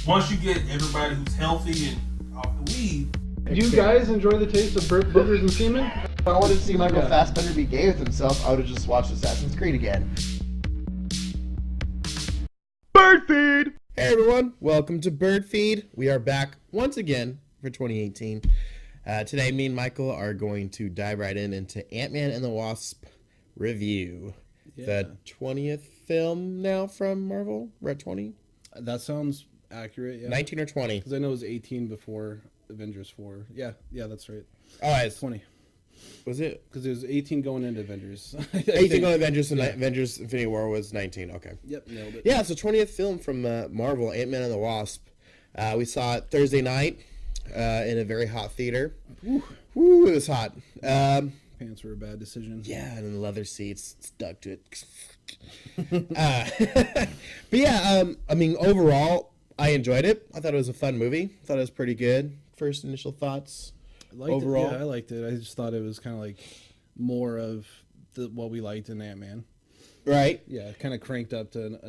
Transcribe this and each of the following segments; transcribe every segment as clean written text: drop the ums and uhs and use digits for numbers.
once you get everybody who's healthy and off the weed. Do you guys enjoy the taste of burnt boogers and semen? If I wanted to see Michael Fassbender be gay with himself, I would have just watched Assassin's Creed again. Bird Feed! Hey everyone, welcome to Bird Feed. We are back once again for 2018. Today, me and Michael are going to dive right into Antman and the Wasp review. Yeah. The 20th film now from Marvel. We're at 20? That sounds accurate, yeah. 19 or 20? Because I know it was 18 before Avengers 4. Yeah, that's right. Oh, it's 20. Was it? Because it was 18 going into Avengers. 18 going into Avengers, and Avengers Infinity War was 19. Okay. Yep, nailed it. Yeah, it's the 20th film from Marvel, Antman and the Wasp. We saw it Thursday night in a very hot theater. Woo, it was hot. Pants were a bad decision. Yeah, and the leather seats stuck to it. But yeah, I mean, overall, I enjoyed it. I thought it was a fun movie. I thought it was pretty good. First initial thoughts. Overall, I liked it. I just thought it was kind of like more of what we liked in Ant-Man. Right. Yeah, kind of cranked up to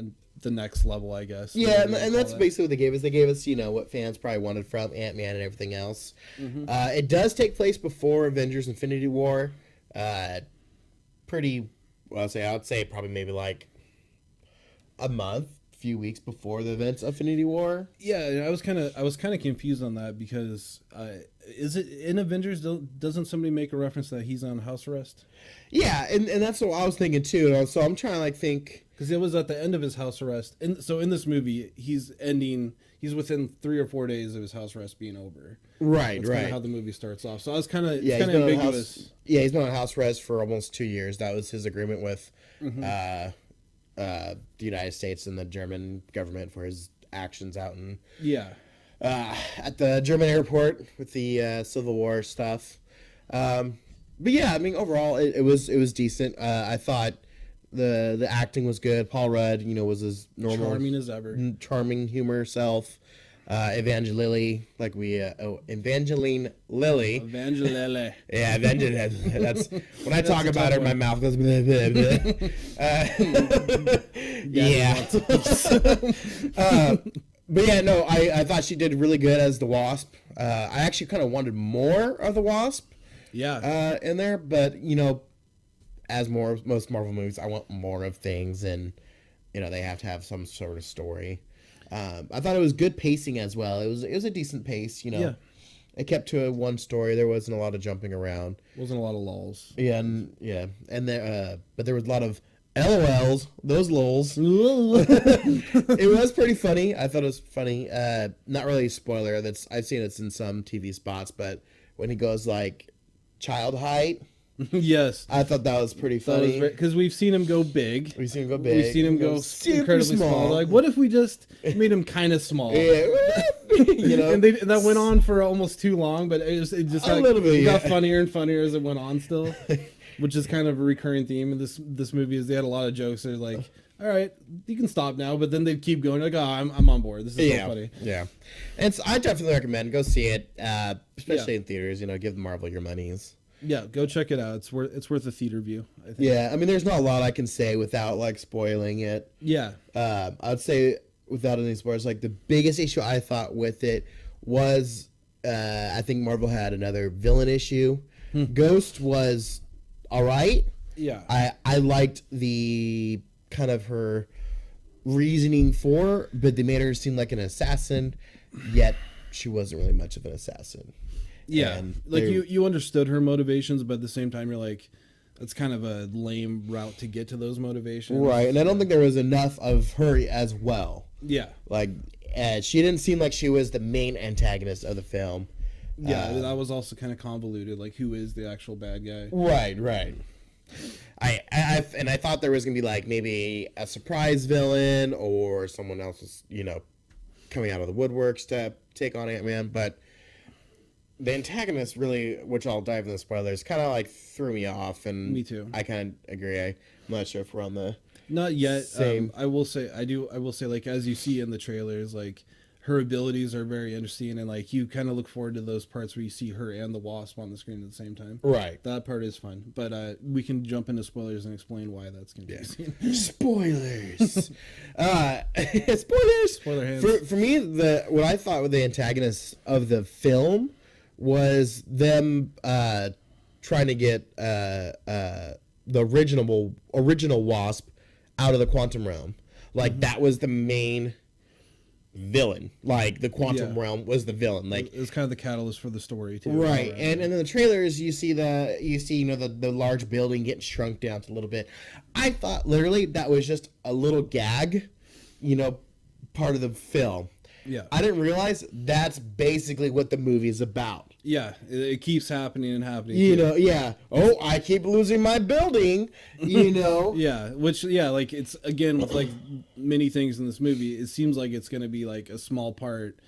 the next level, I guess. Yeah, and that's basically what they gave us. They gave us, what fans probably wanted from Ant-Man and everything else. Mm-hmm. It does take place before Avengers Infinity War. I would say probably maybe like a month, few weeks before the events of Infinity War. Yeah, I was kind of confused on that because is it in Avengers? Doesn't somebody make a reference that he's on house arrest? Yeah, and that's what I was thinking too. So I'm trying to think because it was at the end of his house arrest. So in this movie, he's within 3 or 4 days of his house arrest being over. Right, That's right. Kind of how the movie starts off. So I was kind of ambiguous. He's been on house arrest for almost 2 years. That was his agreement with the United States and the German government for his actions out in at the German airport with the Civil War stuff. But yeah, I mean, overall, it was decent. I thought the acting was good. Paul Rudd, was his normal charming as ever, charming humor self. Evangeline Lilly. Evangeline Lilly. Yeah, Evangeline. That's when I talk about her, my mouth goes. Blah, blah, blah. Yeah. But yeah, no, I thought she did really good as the Wasp. I actually kind of wanted more of the Wasp. Yeah. In there, but as most Marvel movies, I want more of things, and they have to have some sort of story. I thought it was good pacing as well. It was a decent pace, Yeah. It kept to one story. There wasn't a lot of jumping around. Wasn't a lot of lulls. Yeah, and there, but there was a lot of LOLs. Those lols. It was pretty funny. I thought it was funny. Not really a spoiler. I've seen it in some TV spots, but when he goes like child height. Yes, I thought that was pretty funny because we've seen him go big. We've seen him go incredibly small. Like, what if we just made him kind of small? Yeah, and that went on for almost too long. But it just a little bit. It got funnier and funnier as it went on. Still, which is kind of a recurring theme in this movie. Is they had a lot of jokes. They're like, all right, you can stop now, but then they keep going. Like, oh, I'm on board. This is so funny. Yeah, and so I definitely recommend go see it, especially in theaters. Give Marvel your monies. Yeah, go check it out. It's worth a theater view, I think. Yeah, I mean, there's not a lot I can say without spoiling it. Yeah. I'd say without any spoilers, the biggest issue I thought with it was I think Marvel had another villain issue. Ghost was all right. Yeah. I liked the kind of her reasoning but they made her seem like an assassin, yet she wasn't really much of an assassin. Yeah, you understood her motivations, but at the same time, you're like, that's kind of a lame route to get to those motivations. Right, and I don't think there was enough of her as well. Yeah. She didn't seem like she was the main antagonist of the film. Yeah, that was also kind of convoluted. Like, who is the actual bad guy? Right. I thought there was going to be, maybe a surprise villain or someone else was, coming out of the woodworks to take on Ant-Man, but the antagonist really, which I'll dive into the spoilers, kind of threw me off, and me too. I kind of agree. I'm not sure if we're on the not yet. Same. I will say, as you see in the trailers, her abilities are very interesting, and like you kind of look forward to those parts where you see her and the Wasp on the screen at the same time. Right. That part is fun, but we can jump into spoilers and explain why that's confusing. Yeah. Spoilers. Spoilers. Spoiler hands. For me, what I thought were the antagonists of the film was them trying to get the original Wasp out of the quantum realm. Like that was the main villain. Like the quantum realm was the villain. Like it was kind of the catalyst for the story too. Right. And in the trailers you see the large building getting shrunk down to a little bit. I thought literally that was just a little gag, part of the film. Yeah. I didn't realize that's basically what the movie is about. Yeah, it keeps happening and happening. Yeah. Oh, I keep losing my building, Yeah, like it's, again, with like many things in this movie, it seems like it's going to be like a small part,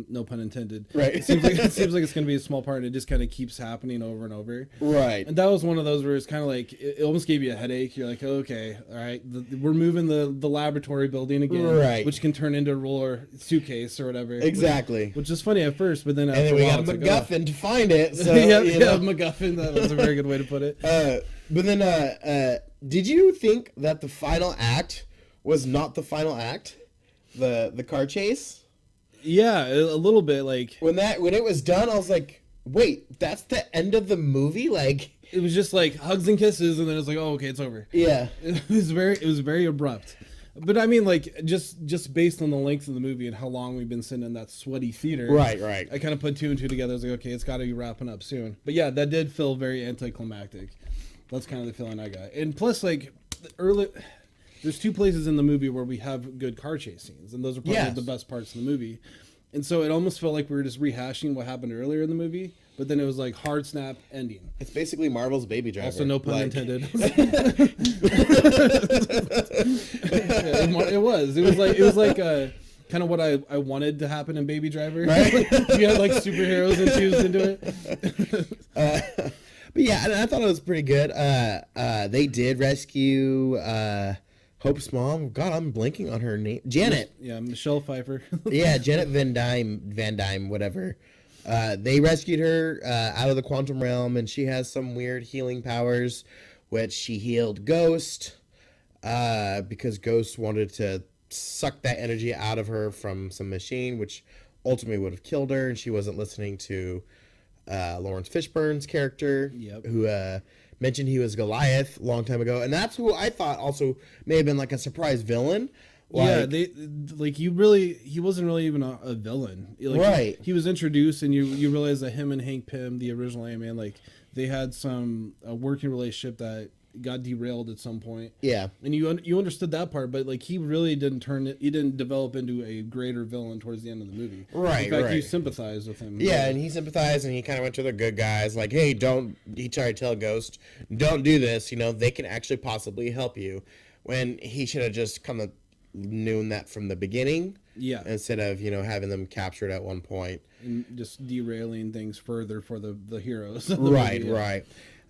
no pun intended. Right. It seems like it's going to be a small part, and it just kind of keeps happening over and over. Right. And that was one of those where it's kind of like, it almost gave you a headache. You're like, oh, okay, all right, we're moving the laboratory building again, right, which can turn into a roller suitcase or whatever. Exactly. Which is funny at first, but then after and then we got a MacGuffin to find it. So, MacGuffin. That was a very good way to put it. But then, did you think that the final act was not the final act? The car chase? Yeah, a little bit. Like when it was done, I was like, "Wait, that's the end of the movie?" Like it was just like hugs and kisses, and then it's like, "Oh, okay, it's over." Yeah, it was very abrupt. But I mean, like just based on the length of the movie and how long we've been sitting in that sweaty theater, right. I kind of put two and two together. I was like, okay, it's got to be wrapping up soon. But yeah, that did feel very anticlimactic. That's kind of the feeling I got. And plus, like there's two places in the movie where we have good car chase scenes, and those are probably the best parts of the movie. And so it almost felt like we were just rehashing what happened earlier in the movie, but then it was like hard snap ending. It's basically Marvel's Baby Driver. Also, no pun intended. It was like kind of what I wanted to happen in Baby Driver. Right? You had like superheroes infused into it. But yeah, I thought it was pretty good. They did rescue Hope's mom. God, I'm blanking on her name. Janet. Yeah, Michelle Pfeiffer. Yeah, Janet Van Dyne, whatever. They rescued her out of the quantum realm, and she has some weird healing powers, which she healed Ghost because Ghost wanted to suck that energy out of her from some machine, which ultimately would have killed her, and she wasn't listening to Lawrence Fishburne's character, who mentioned he was Goliath a long time ago, and that's who I thought also may have been like a surprise villain. Like, he wasn't really even a villain. Like, right. He was introduced, and you realize that him and Hank Pym, the original Ant-Man, like they had a working relationship that got derailed at some point. Yeah. And you understood that part, but like he really didn't he didn't develop into a greater villain towards the end of the movie. Right. In fact, you sympathized with him. Yeah, and he sympathized, and he kind of went to the good guys, like, hey, he tried to tell Ghost, don't do this, they can actually possibly help you, when he should have just kind of known that from the beginning. Yeah. Instead of, having them captured at one point. And just derailing things further for the heroes. Right.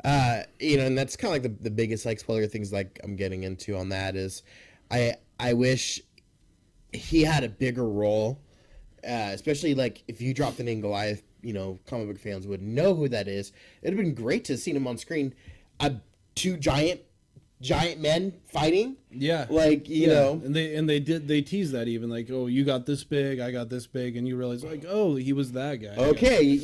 And that's kind of like the biggest like spoiler things like I'm getting into on that is I wish he had a bigger role, especially like if you dropped the name Goliath, comic book fans would know who that is. It'd have been great to have seen him on screen. Two giant men fighting. Yeah. Like, know. And they teased that even like, oh, you got this big, I got this big, and you realize like, oh, he was that guy. Okay,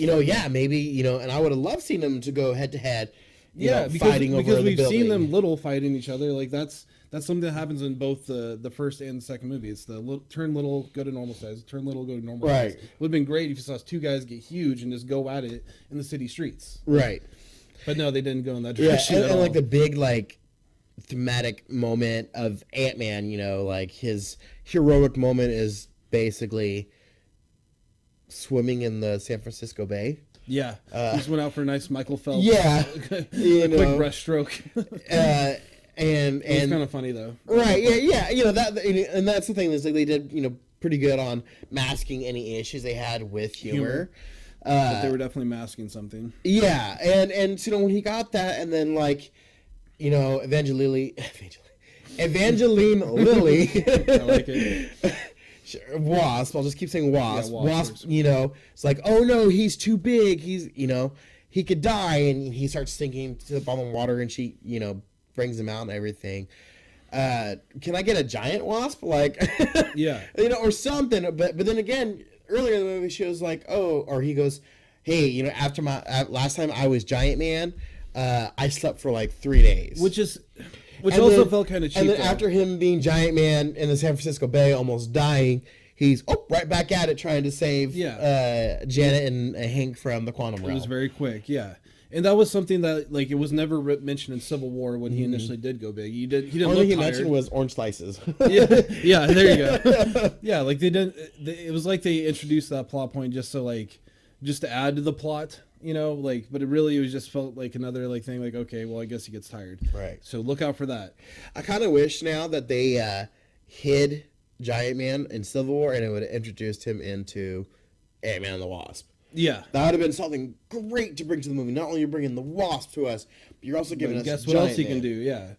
maybe, and I would have loved seeing them to go head to head. Fighting over the building. Because we've seen them little fighting each other. Like that's something that happens in both the first and the second movie. It's the turn little, go to normal size. Turn little, go to normal size. It would have been great if you saw two guys get huge and just go at it in the city streets. Right. But no, they didn't go in that direction. Yeah, and like the big like thematic moment of Ant-Man, like his heroic moment is basically swimming in the San Francisco Bay. Yeah, he just went out for a nice Michael Phelps. Yeah, quick breaststroke. And it's kind of funny though. Right? Yeah. That, and that's the thing is like they did pretty good on masking any issues they had with humor. But they were definitely masking something. Yeah, and when he got that, and then like, Evangeline Lilly, I like it. Wasp. I'll just keep saying Wasp. Yeah, Wasp, it's like, oh no, he's too big. He's, he could die, and he starts sinking to the bottom of water, and she, brings him out and everything. Can I get a giant wasp? Like, yeah, or something. But then again, earlier in the movie, she was like, or he goes, hey, after last time I was Giant Man, I slept for like 3 days, which also felt kind of cheap. And then after him being Giant Man in the San Francisco Bay, almost dying, he's right back at it trying to save Janet and Hank from the quantum realm. It was very quick, yeah. And that was something that, like, it was never mentioned in Civil War when he initially did go big. He didn't look tired. He mentioned was orange slices. yeah, there you go. Yeah, like they didn't. It was like they introduced that plot point just to add to the plot, but it really was just felt like another thing. Like, okay, well, I guess he gets tired. Right. So look out for that. I kind of wish now that they hid Giant Man in Civil War and it would have introduced him into Ant-Man and the Wasp. Yeah, that would have been something great to bring to the movie. Not only you're bringing the Wasp to us, but you're also giving us guess what else he can do. Yeah,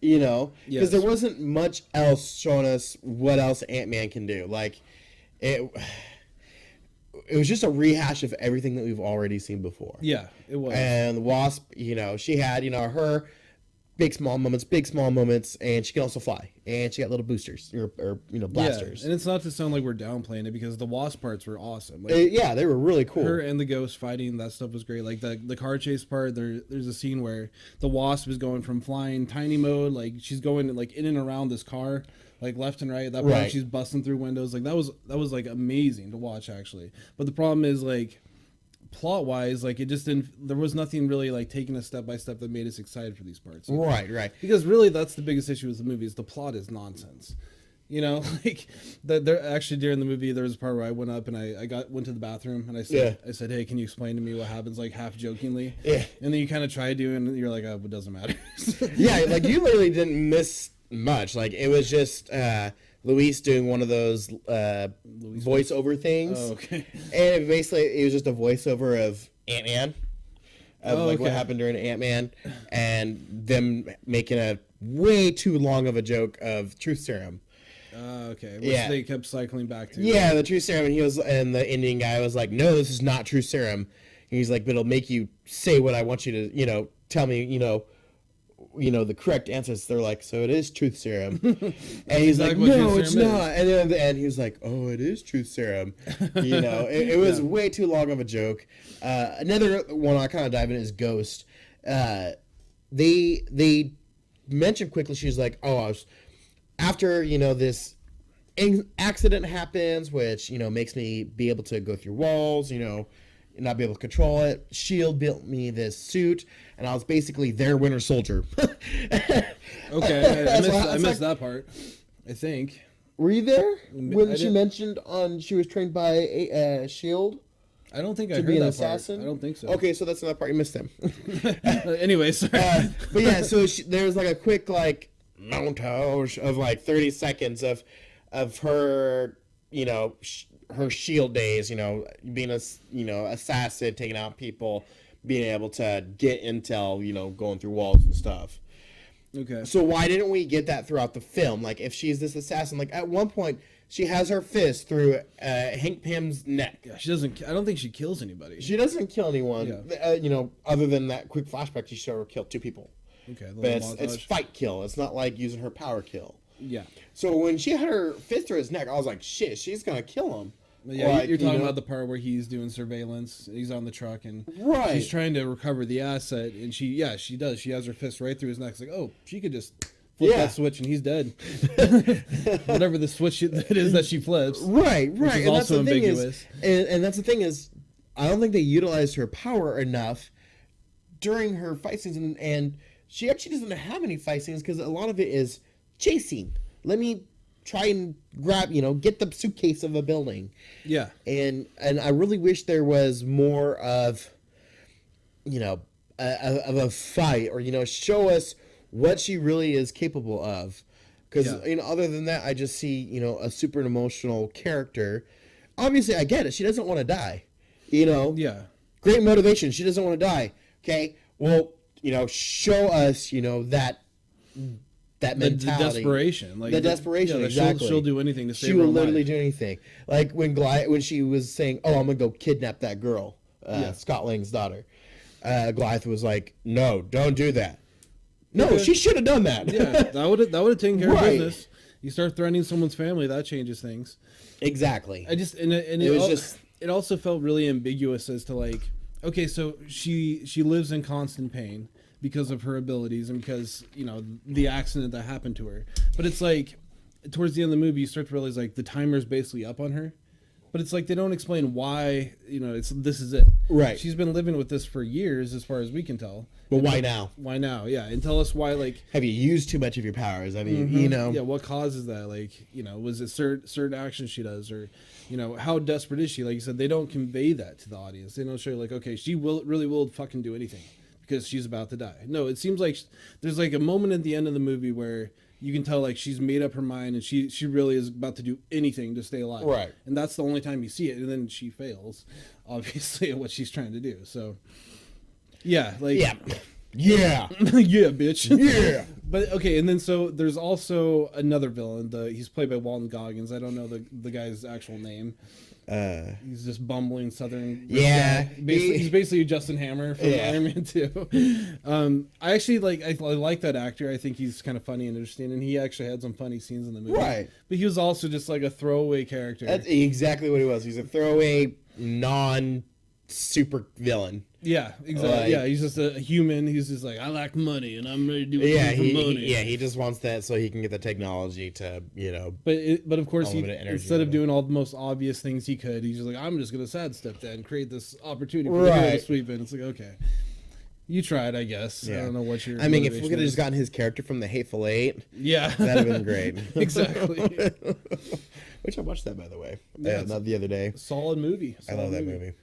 because there wasn't much else showing us what else Ant-Man can do. Like it was just a rehash of everything that we've already seen before. Yeah, it was. And the Wasp, she had her big small moments, and she can also fly, and she got little boosters or blasters. Yeah, and it's not to sound like we're downplaying it because the Wasp parts were awesome. They were really cool. Her and the Ghost fighting, that stuff was great. Like the car chase part, there's a scene where the Wasp is going from flying tiny mode, like she's going in and around this car, like left and right. At that point, she's busting through windows. Like that was like amazing to watch actually. But the problem is plot wise, it just didn't. There was nothing really taking us step by step that made us excited for these parts. Right. Because really, that's the biggest issue with the movie is the plot is nonsense. There actually during the movie there was a part where I went up and I went to the bathroom and I said, hey, can you explain to me what happens, half jokingly? Yeah. And then you kind of try to, and you're like, oh, it doesn't matter. Yeah, you literally didn't miss much. It was just Luis doing one of those voiceover things. Oh, okay. And basically, it was just a voiceover of Ant-Man. Of what happened during Ant-Man. And them making a way too long of a joke of truth serum. Okay. Which they kept cycling back to. Yeah, the truth serum. And the Indian guy was like, no, this is not truth serum. And he's like, but it'll make you say what I want you to, tell me, the correct answers. They're like, so it is truth serum. And he's like, no, it's not. And then at the end, he was like, oh, it is truth serum. It was way too long of a joke. Another one I kind of dive in is Ghost. They mentioned quickly, she's like, after, this accident happens, which, makes me be able to go through walls, not be able to control it. S.H.I.E.L.D. built me this suit, and I was basically their Winter Soldier. Okay, I missed that part, I think. Were you there when she mentioned she was trained by S.H.I.E.L.D.? I don't think I heard that assassin. Part. I don't think so. Okay, so that's another part you missed him. Anyway, sorry. But yeah, so there was a quick montage of 30 seconds of her, her S.H.I.E.L.D. days, being a, assassin, taking out people, being able to get intel, going through walls and stuff. Okay. So why didn't we get that throughout the film? If she's this assassin, at one point she has her fist through Hank Pym's neck. Yeah, she doesn't. I don't think she kills anybody. She doesn't kill anyone. Yeah. Other than that quick flashback, she showed her kill 2 people. Okay. But it's fight kill. It's not like using her power kill. Yeah. So when she had her fist through his neck, I was like, shit, she's gonna kill him. Yeah, you're talking about the part where he's doing surveillance. He's on the truck and she's trying to recover the asset, and she does. She has her fist right through his neck. It's like, oh, she could just flip that switch and he's dead. Whatever the switch it is that she flips. Right. Which is also ambiguous. And that's the thing is, I don't think they utilized her power enough during her fight scenes, and she actually doesn't have any fight scenes because a lot of it is chasing. Let me try and grab, get the suitcase of a building. Yeah. And I really wish there was more of, of a fight or, show us what she really is capable of. Because, other than that, I just see, a super emotional character. Obviously, I get it. She doesn't want to die, Yeah. Great motivation. She doesn't want to die. Okay. Well, show us, that that the mentality, desperation, like the desperation. that Exactly, she'll do anything to save she her will own literally life. do anything. Like when she was saying, "Oh, I'm gonna go kidnap that girl," Scott Lang's daughter. Goliath was like, "No, don't do that." No, she should have done that. Yeah, that would have taken care Right. of business. You start threatening someone's family, that changes things. Exactly. I just it also felt really ambiguous as to like, okay, so she lives in constant pain because of her abilities and because, you know, the accident that happened to her. But it's like towards the end of the movie you start to realize like the timer's basically up on her. But it's like they don't explain why, you know, this is it. Right. She's been living with this for years as far as we can tell. But why now? Why now? Yeah, and tell us why, like, have you used too much of your powers? I mean, you know. Yeah, what causes that? Like, you know, was it certain actions she does, or, you know, how desperate is she? Like you said, they don't convey that to the audience. They don't show like, okay, she really will fucking do anything because she's about to die. No, it seems like there's like a moment at the end of the movie where you can tell like she's made up her mind and she really is about to do anything to stay alive. Right. And that's the only time you see it, and then she fails, obviously, at what she's trying to do. So, yeah, like Yeah. Yeah. yeah, bitch. Yeah. But okay, and then so there's also another villain. He's played by Walton Goggins. I don't know the guy's actual name. He's just bumbling Southern. Yeah, guy. He's basically Justin Hammer from Iron Man 2. I actually I like that actor. I think he's kind of funny and interesting, and he actually had some funny scenes in the movie. Right. But he was also just like a throwaway character. That's exactly what he was. He's a throwaway, non-super villain. Yeah, exactly. Yeah, he's just a human. He's just like, I like money, and I'm ready to do anything for money. He just wants that so he can get the technology to, you know. But of course, instead of energy. doing all the most obvious things he could, he's just like, I'm just gonna sidestep that and create this opportunity for the hero to sweep in. It's like, okay, you tried, I guess. Yeah. I don't know what your. I mean, if we could have motivation just gotten his character from the Hateful Eight, yeah, that'd have been great. Exactly. Which I watched that, by the way, Yeah, not the other day. Solid movie. I love that movie.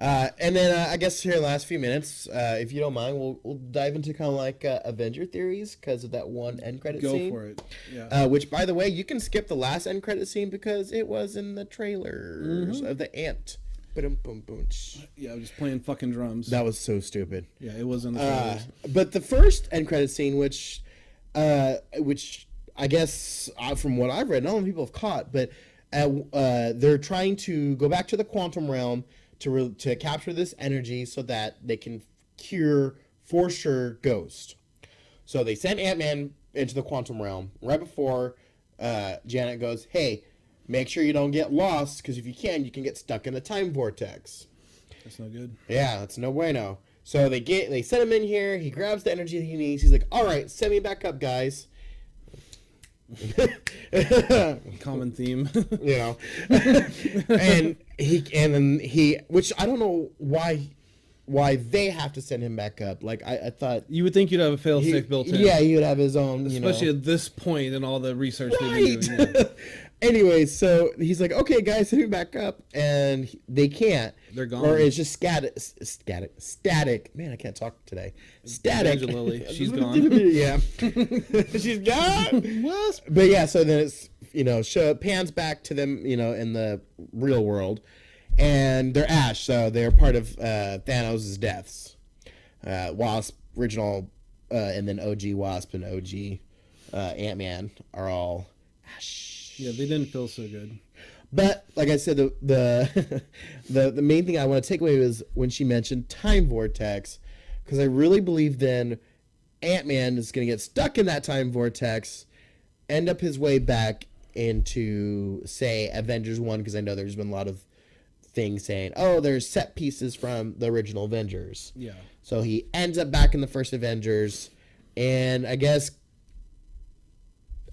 And then I guess here in the last few minutes, if you don't mind, we'll dive into kind of like Avenger theories because of that one end credit scene. Go for it. Yeah. Which, by the way, you can skip the last end credit scene because it was in the trailers of the Ant. Yeah, just playing fucking drums. That was so stupid. Yeah, it was in the trailers. But the first end credit scene, which I guess from what I've read, not many people have caught, but they're trying to go back to the quantum realm to capture this energy so that they can cure, for sure, Ghost. So they send Ant-Man into the quantum realm right before Janet goes, hey, make sure you don't get lost, because if you can get stuck in a time vortex. That's no good. Yeah, that's no bueno. So they send him in here, he grabs the energy that he needs, he's like, all right, send me back up, guys. Common theme. You know. and then he which I don't know why they have to send him back up. Like I thought you would think you'd have a fail-safe built in. Yeah, he would have his own, especially at this point in all the research they've been doing. Yeah. Anyway, so he's like, okay, guys, send me back up, and they can't. They're gone. Or it's just static. Man, I can't talk today. Static. Lily, she's gone. Yeah. She's gone. Wasp. But yeah, so then it's, pans back to them, in the real world, and they're ash, so they're part of Thanos' deaths. Wasp, original, and then OG Wasp and OG Ant-Man are all ash. Yeah, they didn't feel so good. But like I said, the main thing I want to take away was when she mentioned time vortex, because I really believe then Ant-Man is going to get stuck in that time vortex, end up his way back into, say, Avengers 1, because I know there's been a lot of things saying, oh, there's set pieces from the original Avengers. Yeah. So he ends up back in the first Avengers, and I guess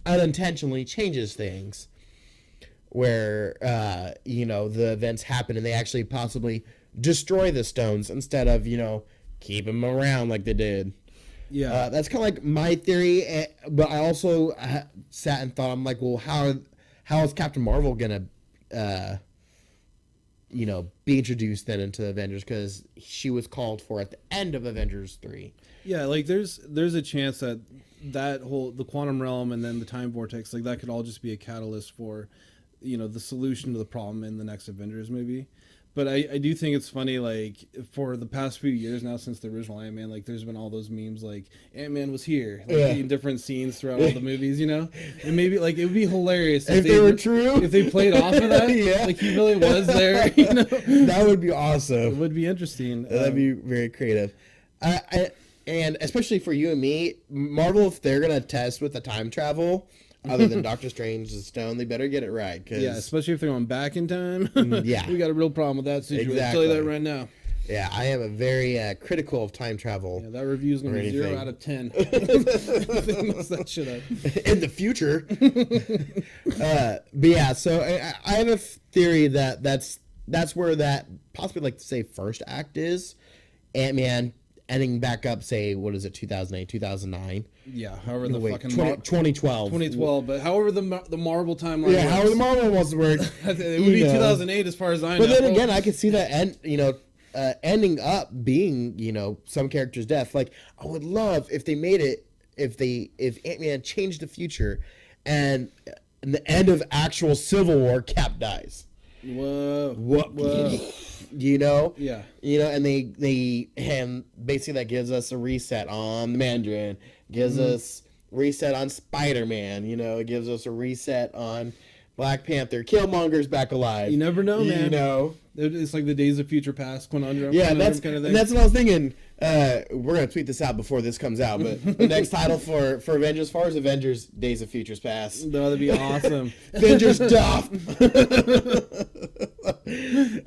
unintentionally changes things where the events happen and they actually possibly destroy the stones instead of keep them around like they did. Yeah, that's kind of like my theory, but I also sat and thought, I'm like, well, how is Captain Marvel gonna be introduced then into Avengers, because she was called for at the end of Avengers 3. Yeah, like there's a chance that the quantum realm and then the time vortex, like that could all just be a catalyst for, the solution to the problem in the next Avengers movie. But I do think it's funny, like, for the past few years now, since the original Ant-Man, like, there's been all those memes, like, Ant-Man was here, like, in different scenes throughout all the movies, you know? And maybe, like, it would be hilarious if they were true. If they played off of that, like, he really was there, you know? That would be awesome. It would be interesting. That'd be very creative. And especially for you and me, Marvel, if they're going to test with the time travel... Other than Doctor Strange and Stone, they better get it right. Yeah, especially if they're going back in time. Yeah. We got a real problem with that situation. Exactly. I'll tell you that right now. Yeah, I am a very critical of time travel. Yeah, that review's going to be 0 out of 10. Mess that shit up. In the future. But yeah, so I have a theory that that's where that possibly, like, say, first act is. Ant-Man ending back up, say, what is it, 2008, 2009? Yeah, however the fucking... 2012. 2012, but however the Marvel timeline works. However the Marvel wants to work. It would be 2008 as far as I know. But then again, I could see that ending up being, some character's death. Like, I would love if they made it, if Ant-Man changed the future, and in the end of actual Civil War, Cap dies. Whoa. Yeah. And and basically that gives us a reset on the Mandarin, gives us reset on Spider-Man, it gives us a reset on Black Panther. Killmonger's back alive. You never know, man. It's like the Days of Future Past conundrum. Yeah, that's kind of thing. And that's what I was thinking. We're gonna tweet this out before this comes out, but the next title for Avengers, as far as Avengers, Days of Futures Past. No, that'd be awesome. Avengers Doff.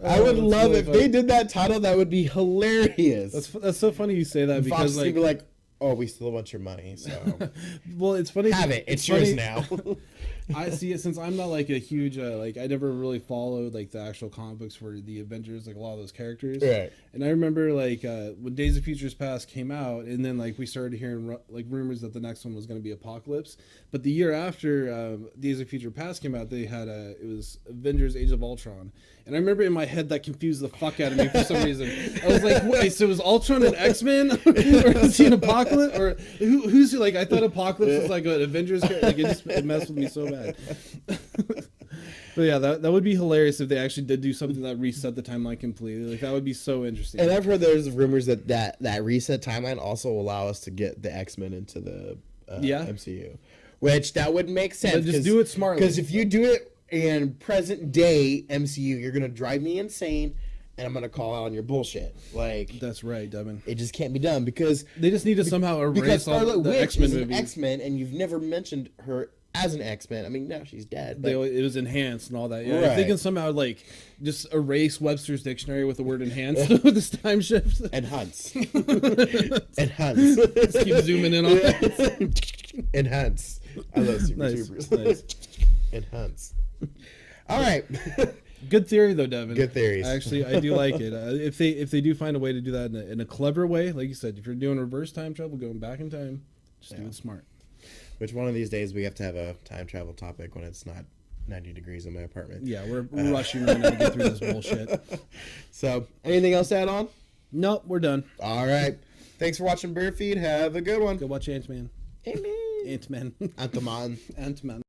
I would love really if they did that title. That would be hilarious. That's so funny you say that, because Fox would be like, oh, we still want your money. So well, it's funny. Have it. It's yours now. I see it, since I'm not like a huge I never really followed like the actual comic books for the Avengers, like a lot of those characters. Right. And I remember like when Days of Futures Past came out, and then like we started hearing like rumors that the next one was going to be Apocalypse. But the year after Days of Future Past came out, they had it was Avengers: Age of Ultron. And I remember in my head that confused the fuck out of me for some reason. I was like, wait, so was Ultron an X-Men? Or is he an Apocalypse? Or who's like, I thought Apocalypse was like an Avengers character. Like it messed with me so bad. But yeah, that would be hilarious if they actually did do something that reset the timeline completely. Like, that would be so interesting. And I've heard there's rumors that reset timeline also will allow us to get the X-Men into the MCU. Which that would make sense. But just do it smartly. Because if you do it in present day MCU, you're gonna drive me insane, and I'm gonna call out on your bullshit. Like, that's right, Devin. It just can't be done because they just need to somehow erase all the Witch X-Men is movies. An X-Men, and you've never mentioned her as an X-Men. I mean, now she's dead. But... It was enhanced and all that. Yeah, right. If they can somehow like just erase Webster's dictionary with the word enhanced with this time shift. Enhance. Enhance. Just keep zooming in on it. Enhance. I love Super Troopers. Nice. Enhance. All right. Good theory, though, Devin. Good theories. Actually, I do like it. If they do find a way to do that in a clever way, like you said, if you're doing reverse time travel, going back in time, just do it smart. Which one of these days we have to have a time travel topic when it's not 90 degrees in my apartment. Yeah, we're rushing right now to get through this bullshit. So, anything else to add on? Nope, we're done. All right. Thanks for watching Bear Feed. Have a good one. Go watch Antman. Antman. Antman. Antman. Antman.